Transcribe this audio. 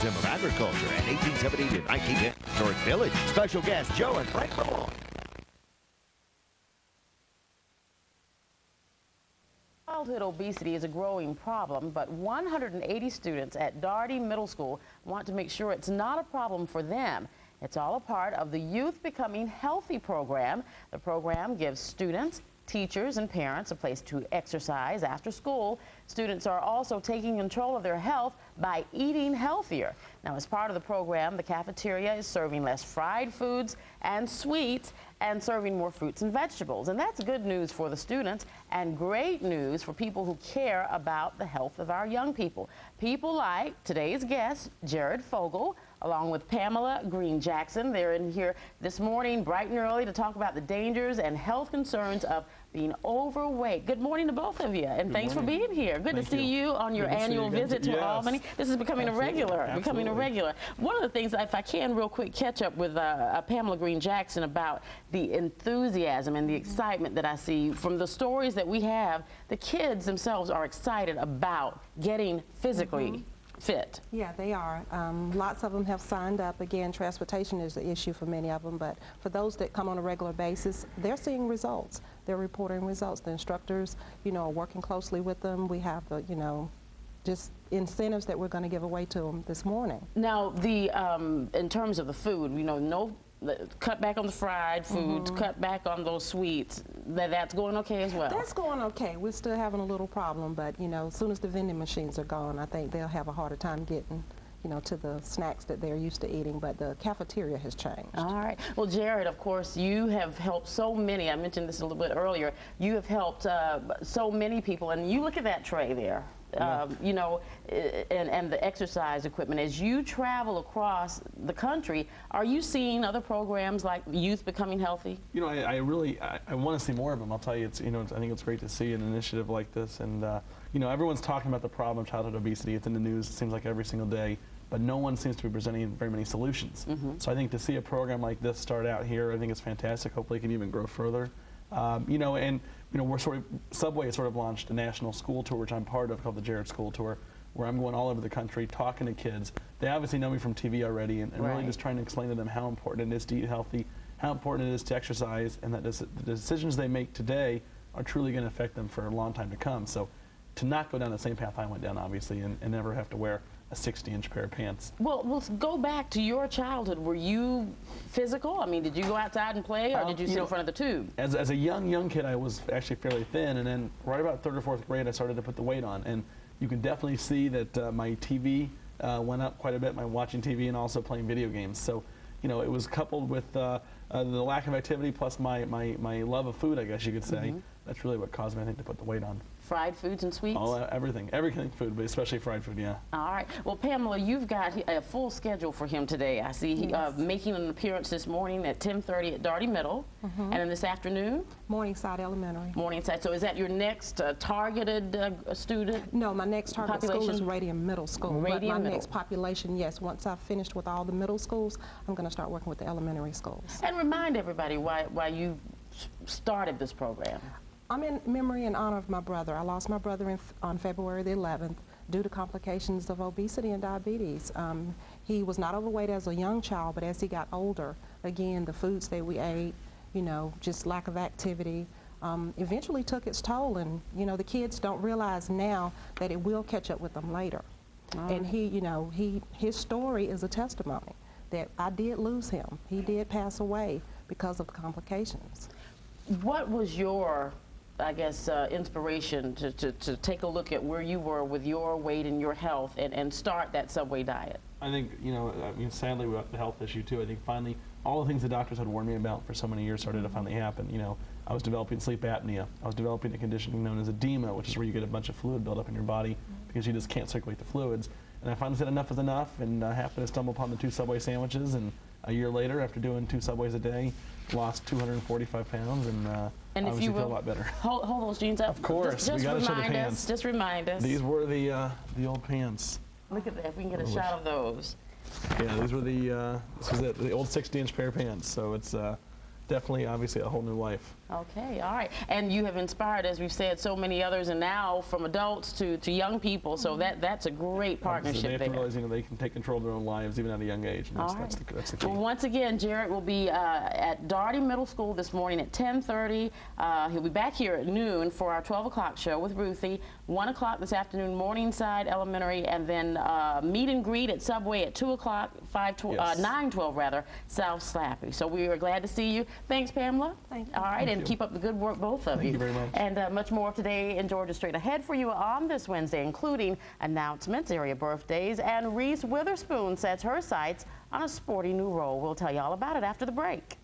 Museum of Agriculture at 1870 to 1910 North Village. Special guests Joe and Frank Malone. Childhood obesity is a growing problem, but 180 students at Daugherty Middle School want to make sure it's not a problem for them. It's all a part of the Youth Becoming Healthy program. The program gives students, teachers, and parents a place to exercise after school. Students are also taking control of their health by eating healthier. Now, as part of the program, the cafeteria is serving less fried foods and sweets and serving more fruits and vegetables. And that's good news for the students and great news for people who care about the health of our young people. People like today's guest, Jared Fogle, along with Pamela Green Jackson. They're in here this morning bright and early to talk about the dangers and health concerns of being overweight. Good morning to both of you, and thanks for being here. Good to see you on your annual visit to Albany. This is becoming a regular, One of the things, if I can real quick, catch up with Pamela Green Jackson about the enthusiasm and the excitement that I see from the stories that we have. The kids themselves are excited about getting physically fit. Yeah, they are. Lots of them have signed up. Again, transportation is the issue for many of them, but for those that come on a regular basis, they're seeing results. They're reporting results. The instructors, are working closely with them. We have the, just incentives that we're going to give away to them this morning. Now, in terms of the food, no cut back on the fried foods, cut back on those sweets. That's going okay as well? That's going okay. We're still having a little problem, but as soon as the vending machines are gone, I think they'll have a harder time getting to the snacks that they're used to eating, but the cafeteria has changed. All right. Well, Jared, of course, you have helped so many. I mentioned this a little bit earlier. You have helped so many people, and you look at that tray there. And the exercise equipment. As you travel across the country, are you seeing other programs like Youth Becoming Healthy? I want to see more of them. I'll tell you, I think it's great to see an initiative like this, and everyone's talking about the problem of childhood obesity. It's in the news, it seems like every single day, but no one seems to be presenting very many solutions. So I think to see a program like this start out here, I think it's fantastic. Hopefully it can even grow further. Subway has sort of launched a national school tour, which I'm part of, called the Jared School Tour, where I'm going all over the country talking to kids. They obviously know me from TV already, and really just trying to explain to them how important it is to eat healthy, how important it is to exercise, and that the decisions they make today are truly going to affect them for a long time to come. So to not go down the same path I went down, obviously, and never have to wear a 60-inch pair of pants. Well, let's go back to your childhood. Were you physical? I mean, did you go outside and play, or did you sit in front of the tube? As a young kid, I was actually fairly thin, and then right about 3rd or 4th grade, I started to put the weight on, and you can definitely see that my TV went up quite a bit, my watching TV and also playing video games. So, it was coupled with the lack of activity plus my love of food, I guess you could say. That's really what caused me, I think, to put the weight on. Fried foods and sweets? Everything food, but especially fried food, yeah. All right. Well, Pamela, you've got a full schedule for him today. I see making an appearance this morning at 10:30 at Daugherty Middle, and then this afternoon? Morningside Elementary. Morningside. So is that your next targeted student? No, my next target school is Radium Middle School. Radium Middle. Next population, yes. Once I've finished with all the middle schools, I'm going to start working with the elementary schools. And remind everybody why you started this program. I'm in memory and honor of my brother. I lost my brother on February the 11th due to complications of obesity and diabetes. He was not overweight as a young child, but as he got older, again, the foods that we ate, just lack of activity, eventually took its toll. And, the kids don't realize now that it will catch up with them later. And his story is a testimony that I did lose him. He did pass away because of complications. What was your inspiration to take a look at where you were with your weight and your health and start that Subway diet? I think, sadly with the health issue too, I think finally all the things the doctors had warned me about for so many years started to finally happen. I was developing sleep apnea. I was developing a condition known as edema, which is where you get a bunch of fluid buildup in your body because you just can't circulate the fluids. And I finally said enough is enough, and I happened to stumble upon the 2 Subway sandwiches, and a year later, after doing 2 Subways a day, lost 245 pounds, and obviously feel a lot better. Hold those jeans up. Of course, we got to show the pants. Just remind us. These were the old pants. Look at that, if we can get a shot of those. Yeah, these were the old 60-inch pair of pants, so it's definitely, obviously, a whole new life. Okay, all right. And you have inspired, as we've said, so many others, and now from adults to young people, so that's a great partnership They have there. to realize, they can take control of their own lives even at a young age, and that's the key. Well, once again, Jarrett will be at Daugherty Middle School this morning at 10:30. He'll be back here at noon for our 12 o'clock show with Ruthie. 1 o'clock this afternoon, Morningside Elementary, and then meet and greet at Subway at 2 o'clock, 9:12 rather, South Slappy. So we are glad to see you. Thanks, Pamela. Thank you. All right, and keep up the good work, both of you. Thank you very much. And much more today in Georgia Straight Ahead for you on this Wednesday, including announcements, area birthdays, and Reese Witherspoon sets her sights on a sporty new role. We'll tell you all about it after the break.